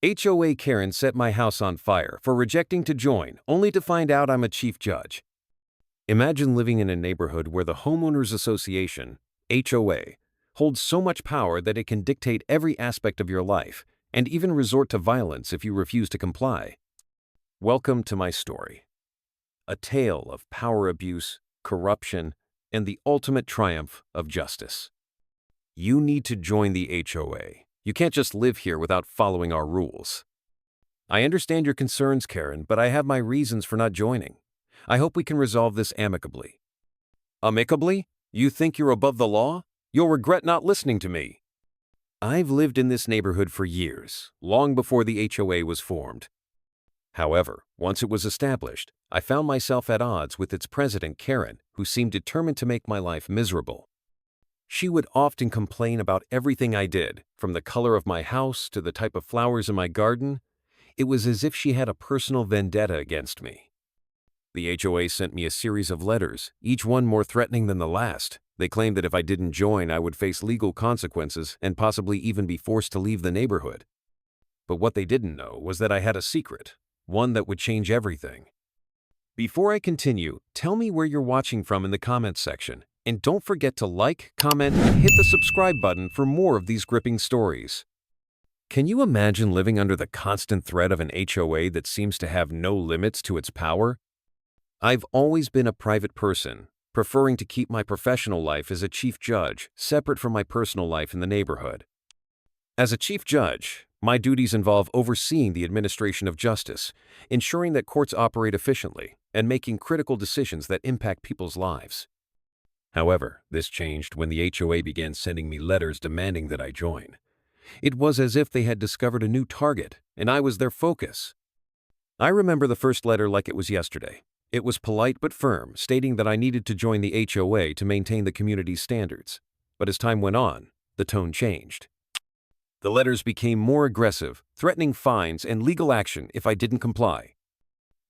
HOA Karen set my house on fire for rejecting to join, only to find out I'm a chief judge. Imagine living in a neighborhood where the Homeowners Association, HOA, holds so much power that it can dictate every aspect of your life and even resort to violence if you refuse to comply. Welcome to my story. A tale of power abuse, corruption, and the ultimate triumph of justice. You need to join the HOA. You can't just live here without following our rules. I understand your concerns, Karen, but I have my reasons for not joining. I hope we can resolve this amicably. Amicably? You think you're above the law? You'll regret not listening to me. I've lived in this neighborhood for years, long before the HOA was formed. However, once it was established, I found myself at odds with its president, Karen, who seemed determined to make my life miserable. She would often complain about everything I did, from the color of my house to the type of flowers in my garden. It was as if she had a personal vendetta against me. The HOA sent me a series of letters, each one more threatening than the last. They claimed that if I didn't join, I would face legal consequences and possibly even be forced to leave the neighborhood. But what they didn't know was that I had a secret, one that would change everything. Before I continue, tell me where you're watching from in the comments section. And don't forget to like, comment, and hit the subscribe button for more of these gripping stories. Can you imagine living under the constant threat of an HOA that seems to have no limits to its power? I've always been a private person, preferring to keep my professional life as a chief judge separate from my personal life in the neighborhood. As a chief judge, my duties involve overseeing the administration of justice, ensuring that courts operate efficiently, and making critical decisions that impact people's lives. However, this changed when the HOA began sending me letters demanding that I join. It was as if they had discovered a new target, and I was their focus. I remember the first letter like it was yesterday. It was polite but firm, stating that I needed to join the HOA to maintain the community's standards. But as time went on, the tone changed. The letters became more aggressive, threatening fines and legal action if I didn't comply.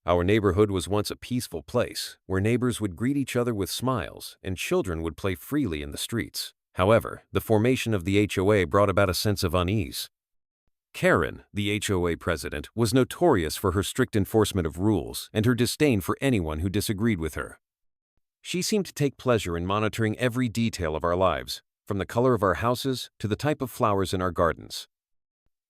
Our neighborhood was once a peaceful place, where neighbors would greet each other with smiles and children would play freely in the streets. However, the formation of the HOA brought about a sense of unease. Karen, the HOA president, was notorious for her strict enforcement of rules and her disdain for anyone who disagreed with her. She seemed to take pleasure in monitoring every detail of our lives, from the color of our houses to the type of flowers in our gardens.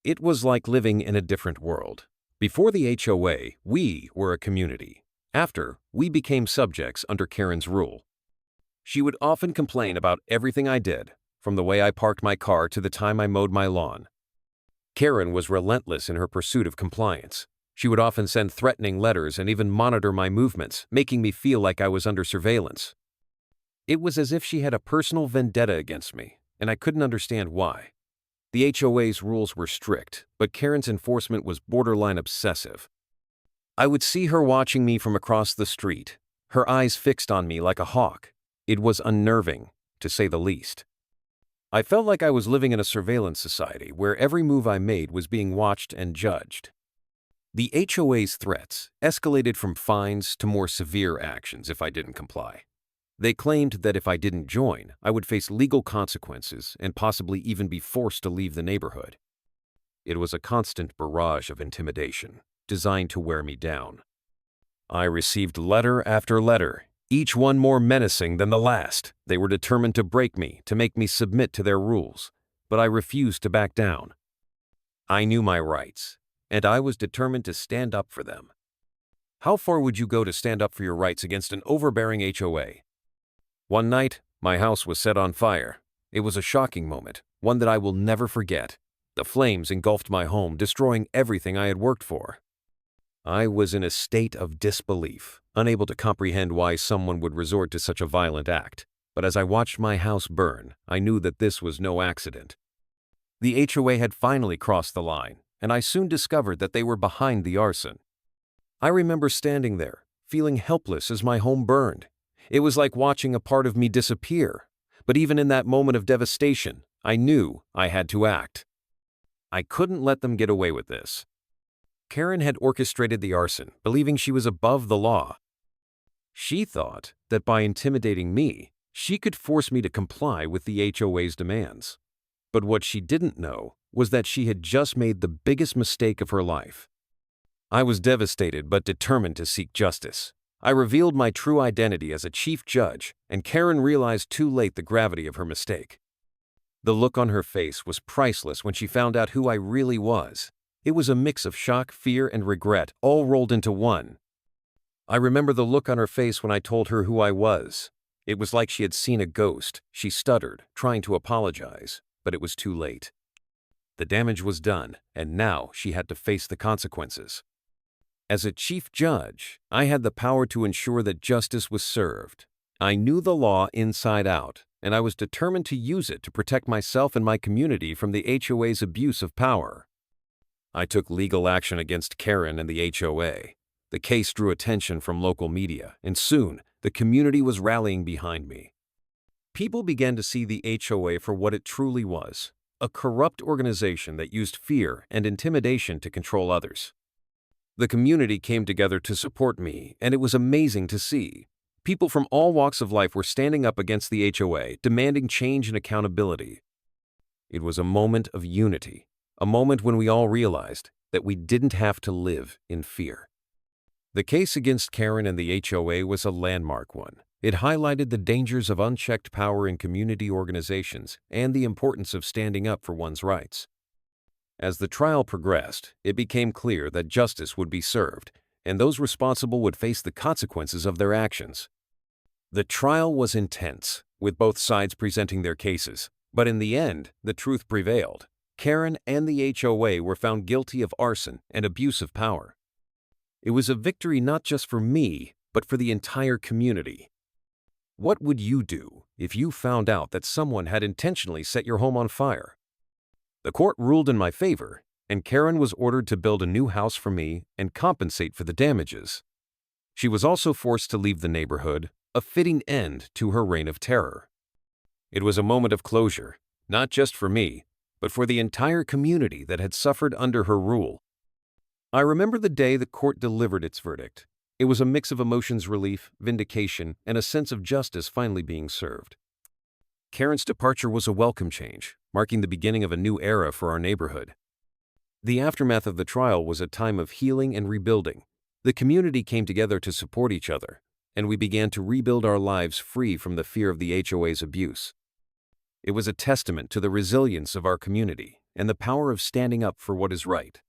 It was like living in a different world. Before the HOA, we were a community. After, we became subjects under Karen's rule. She would often complain about everything I did, from the way I parked my car to the time I mowed my lawn. Karen was relentless in her pursuit of compliance. She would often send threatening letters and even monitor my movements, making me feel like I was under surveillance. It was as if she had a personal vendetta against me, and I couldn't understand why. The HOA's rules were strict, but Karen's enforcement was borderline obsessive. I would see her watching me from across the street, her eyes fixed on me like a hawk. It was unnerving, to say the least. I felt like I was living in a surveillance society where every move I made was being watched and judged. The HOA's threats escalated from fines to more severe actions if I didn't comply. They claimed that if I didn't join, I would face legal consequences and possibly even be forced to leave the neighborhood. It was a constant barrage of intimidation, designed to wear me down. I received letter after letter, each one more menacing than the last. They were determined to break me, to make me submit to their rules, but I refused to back down. I knew my rights, and I was determined to stand up for them. How far would you go to stand up for your rights against an overbearing HOA? One night, my house was set on fire. It was a shocking moment, one that I will never forget. The flames engulfed my home, destroying everything I had worked for. I was in a state of disbelief, unable to comprehend why someone would resort to such a violent act. But as I watched my house burn, I knew that this was no accident. The HOA had finally crossed the line, and I soon discovered that they were behind the arson. I remember standing there, feeling helpless as my home burned. It was like watching a part of me disappear. But even in that moment of devastation, I knew I had to act. I couldn't let them get away with this. Karen had orchestrated the arson, believing she was above the law. She thought that by intimidating me, she could force me to comply with the HOA's demands. But what she didn't know was that she had just made the biggest mistake of her life. I was devastated but determined to seek justice. I revealed my true identity as a chief judge, and Karen realized too late the gravity of her mistake. The look on her face was priceless when she found out who I really was. It was a mix of shock, fear, and regret, all rolled into one. I remember the look on her face when I told her who I was. It was like she had seen a ghost. She stuttered, trying to apologize, but it was too late. The damage was done, and now she had to face the consequences. As a chief judge, I had the power to ensure that justice was served. I knew the law inside out, and I was determined to use it to protect myself and my community from the HOA's abuse of power. I took legal action against Karen and the HOA. The case drew attention from local media, and soon, the community was rallying behind me. People began to see the HOA for what it truly was, a corrupt organization that used fear and intimidation to control others. The community came together to support me, and it was amazing to see. People from all walks of life were standing up against the HOA, demanding change and accountability. It was a moment of unity, a moment when we all realized that we didn't have to live in fear. The case against Karen and the HOA was a landmark one. It highlighted the dangers of unchecked power in community organizations and the importance of standing up for one's rights. As the trial progressed, it became clear that justice would be served, and those responsible would face the consequences of their actions. The trial was intense, with both sides presenting their cases, but in the end, the truth prevailed. Karen and the HOA were found guilty of arson and abuse of power. It was a victory not just for me, but for the entire community. What would you do if you found out that someone had intentionally set your home on fire? The court ruled in my favor, and Karen was ordered to build a new house for me and compensate for the damages. She was also forced to leave the neighborhood, a fitting end to her reign of terror. It was a moment of closure, not just for me, but for the entire community that had suffered under her rule. I remember the day the court delivered its verdict. It was a mix of emotions, relief, vindication, and a sense of justice finally being served. Karen's departure was a welcome change, marking the beginning of a new era for our neighborhood. The aftermath of the trial was a time of healing and rebuilding. The community came together to support each other, and we began to rebuild our lives free from the fear of the HOA's abuse. It was a testament to the resilience of our community and the power of standing up for what is right.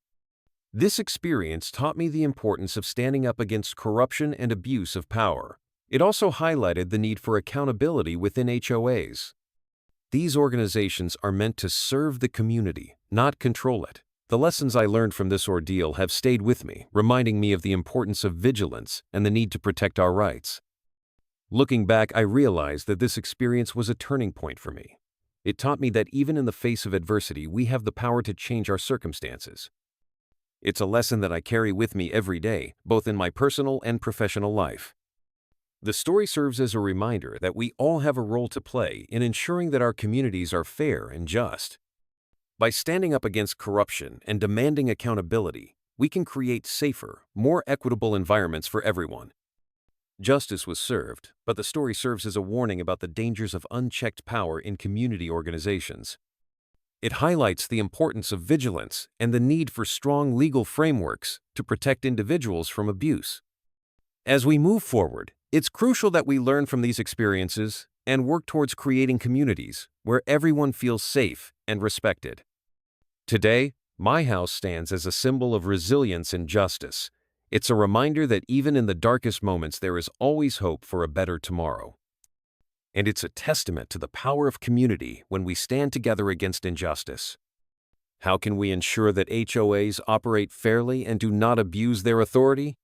This experience taught me the importance of standing up against corruption and abuse of power. It also highlighted the need for accountability within HOAs. These organizations are meant to serve the community, not control it. The lessons I learned from this ordeal have stayed with me, reminding me of the importance of vigilance and the need to protect our rights. Looking back, I realized that this experience was a turning point for me. It taught me that even in the face of adversity, we have the power to change our circumstances. It's a lesson that I carry with me every day, both in my personal and professional life. The story serves as a reminder that we all have a role to play in ensuring that our communities are fair and just. By standing up against corruption and demanding accountability, we can create safer, more equitable environments for everyone. Justice was served, but the story serves as a warning about the dangers of unchecked power in community organizations. It highlights the importance of vigilance and the need for strong legal frameworks to protect individuals from abuse. As we move forward, it's crucial that we learn from these experiences and work towards creating communities where everyone feels safe and respected. Today, my house stands as a symbol of resilience and justice. It's a reminder that even in the darkest moments, there is always hope for a better tomorrow. And it's a testament to the power of community when we stand together against injustice. How can we ensure that HOAs operate fairly and do not abuse their authority?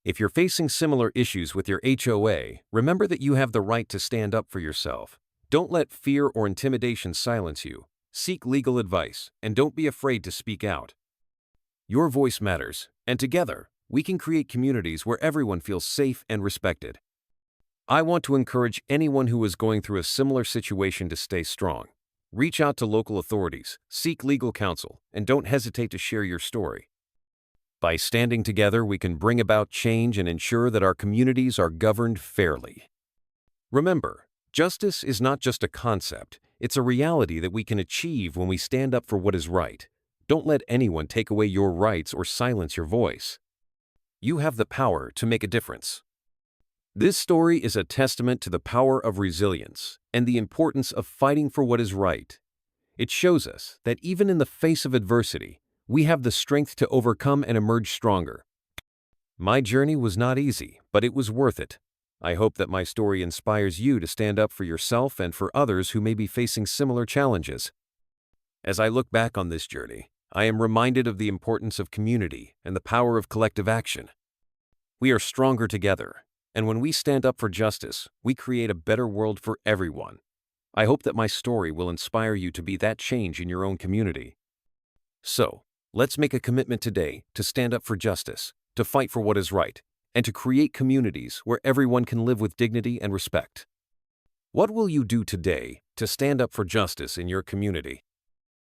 If you're facing similar issues with your HOA, remember that you have the right to stand up for yourself. Don't let fear or intimidation silence you. Seek legal advice, and don't be afraid to speak out. Your voice matters, and together, we can create communities where everyone feels safe and respected. I want to encourage anyone who is going through a similar situation to stay strong. Reach out to local authorities, seek legal counsel, and don't hesitate to share your story. By standing together, we can bring about change and ensure that our communities are governed fairly. Remember, justice is not just a concept, It's a reality that we can achieve when we stand up for what is right. Don't let anyone take away your rights or silence your voice. You have the power to make a difference. This story is a testament to the power of resilience and the importance of fighting for what is right. It shows us that even in the face of adversity, we have the strength to overcome and emerge stronger. My journey was not easy, but it was worth it. I hope that my story inspires you to stand up for yourself and for others who may be facing similar challenges. As I look back on this journey, I am reminded of the importance of community and the power of collective action. We are stronger together, and when we stand up for justice, we create a better world for everyone. I hope that my story will inspire you to be that change in your own community. So, let's make a commitment today to stand up for justice, to fight for what is right, and to create communities where everyone can live with dignity and respect. What will you do today to stand up for justice in your community?